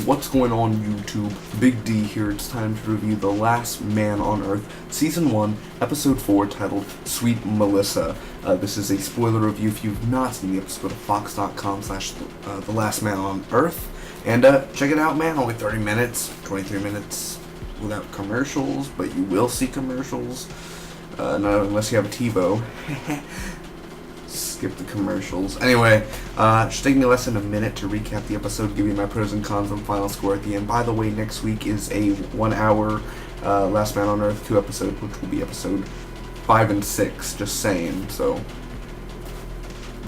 What's going on, YouTube? Big D here. It's time to review The Last Man on Earth, Season 1, Episode 4, titled Sweet Melissa. This is a spoiler review if you've not seen the episode of fox.com/The Last Man on Earth. And check it out, man. Only 30 minutes, 23 minutes without commercials, but you will see commercials. Not unless you have a TiVo. Skip the commercials. Anyway, it should take me less than a minute to recap the episode, give you my pros and cons and final score at the end. By the way, next week is a 1 hour Last Man on Earth 2 episode, which will be episode 5 and 6, just saying. So,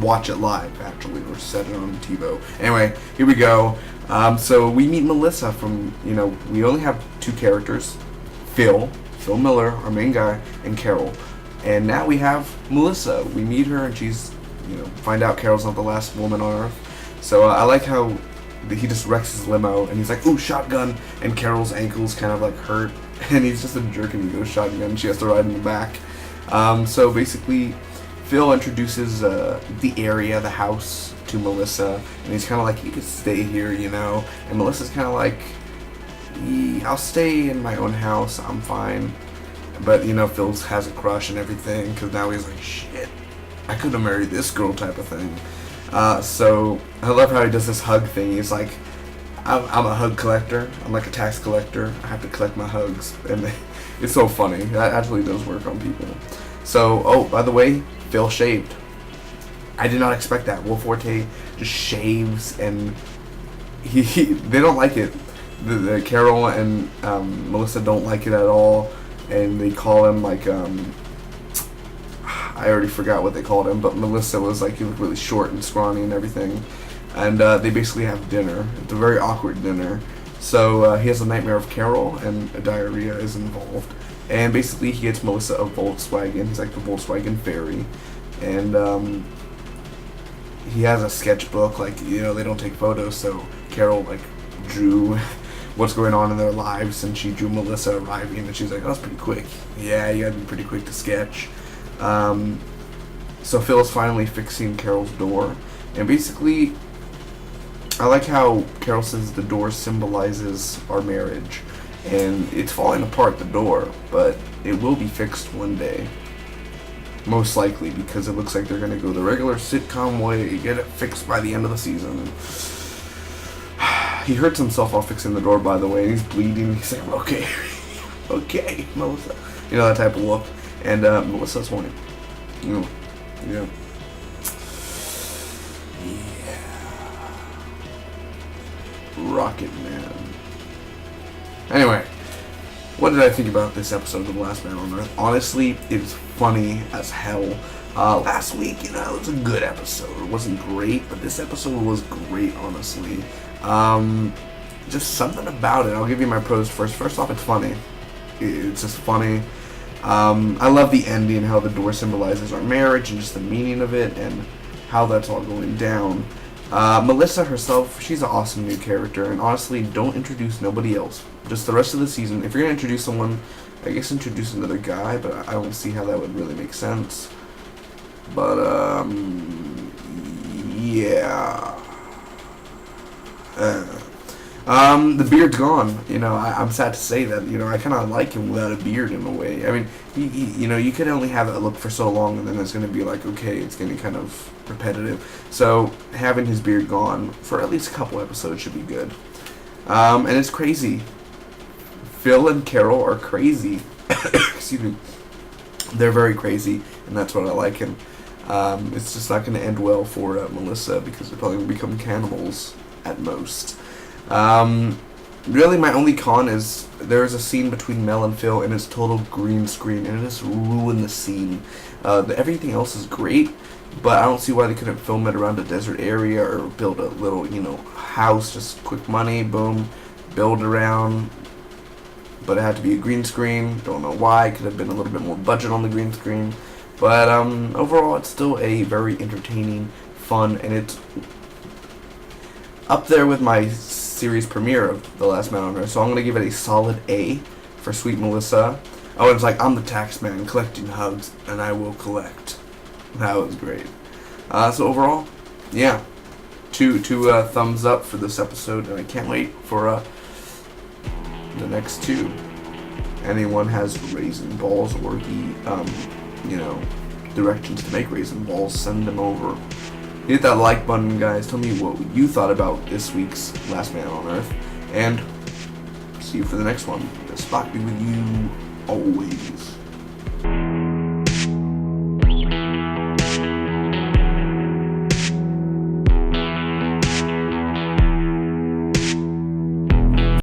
watch it live, actually, or set it on TiVo. Anyway, here we go. So, we meet Melissa from, we only have 2 characters. Phil Miller, our main guy, and Carol. And now we have Melissa. We meet her, and she's, find out Carol's not the last woman on Earth. So I like how he just wrecks his limo, and he's like, ooh, shotgun, and Carol's ankle's kind of like hurt, and he's just a jerk, and he goes shotgun, and she has to ride in the back. So basically, Phil introduces the area, the house, to Melissa, and he's kind of like, you could stay here, and Melissa's kind of like, I'll stay in my own house, I'm fine. But, Phil has a crush and everything, because now he's like, shit, I could have married this girl type of thing. So, I love how he does this hug thing. He's like, I'm a hug collector. I'm like a tax collector. I have to collect my hugs. And it's so funny. That actually does work on people. So, oh, by the way, Phil shaved. I did not expect that. Will Forte just shaves, and they don't like it. The Carol and Melissa don't like it at all. And they call him like, I already forgot what they called him, but Melissa was like, he looked really short and scrawny and everything. And they basically have dinner. It's a very awkward dinner. So he has a nightmare of Carol, and a diarrhea is involved. And basically he gets Melissa a Volkswagen. He's like the Volkswagen fairy. And he has a sketchbook, like, they don't take photos, so Carol like drew what's going on in their lives, and she drew Melissa arriving, and she's like, oh, that's pretty quick. Yeah, you gotta be pretty quick to sketch. So Phil's finally fixing Carol's door, and basically, I like how Carol says the door symbolizes our marriage, and it's falling apart, the door, but it will be fixed one day. Most likely, because it looks like they're gonna go the regular sitcom way, get it fixed by the end of the season. He hurts himself while fixing the door, by the way, and he's bleeding. He's like, okay, okay, Melissa. That type of look. And Melissa's horny. Yeah. Rocket Man. Anyway, what did I think about this episode of The Last Man on Earth? Honestly, it was funny as hell. Last week, it was a good episode. It wasn't great, but this episode was great, honestly. Just something about it. I'll give you my pros first. First off, it's funny. It's just funny. I love the ending, how the door symbolizes our marriage, and just the meaning of it, and how that's all going down. Melissa herself, she's an awesome new character, and honestly, don't introduce nobody else. Just the rest of the season. If you're going to introduce someone, I guess introduce another guy, but I don't see how that would really make sense. But, yeah. The beard's gone. I'm sad to say that. I kind of like him without a beard in a way. I mean, you could only have that look for so long, and then it's going to be like, okay, it's going to be kind of repetitive. So having his beard gone for at least a couple episodes should be good. And it's crazy. Phil and Carol are crazy. Excuse me. They're very crazy, and that's what I like. And it's just not going to end well for Melissa, because they're probably going to become cannibals at most. Really, my only con is there's a scene between Mel and Phil, and it's total green screen, and it just ruined the scene. Everything else is great, but I don't see why they couldn't film it around a desert area, or build a little, house, just quick money, boom, build around. But it had to be a green screen. Don't know why. Could have been a little bit more budget on the green screen. But overall, it's still a very entertaining, fun, and it's up there with my series premiere of The Last Man on Earth. So I'm going to give it a solid A for Sweet Melissa. Oh, it's like, I'm the tax man collecting hugs, and I will collect. That was great. So overall, yeah, two thumbs up for this episode, and I can't wait for the next two. Anyone has raisin balls or the directions to make raisin balls, send them over. Hit that like button, guys. Tell me what you thought about this week's Last Man on Earth, and see you for the next one. Spot be with you always.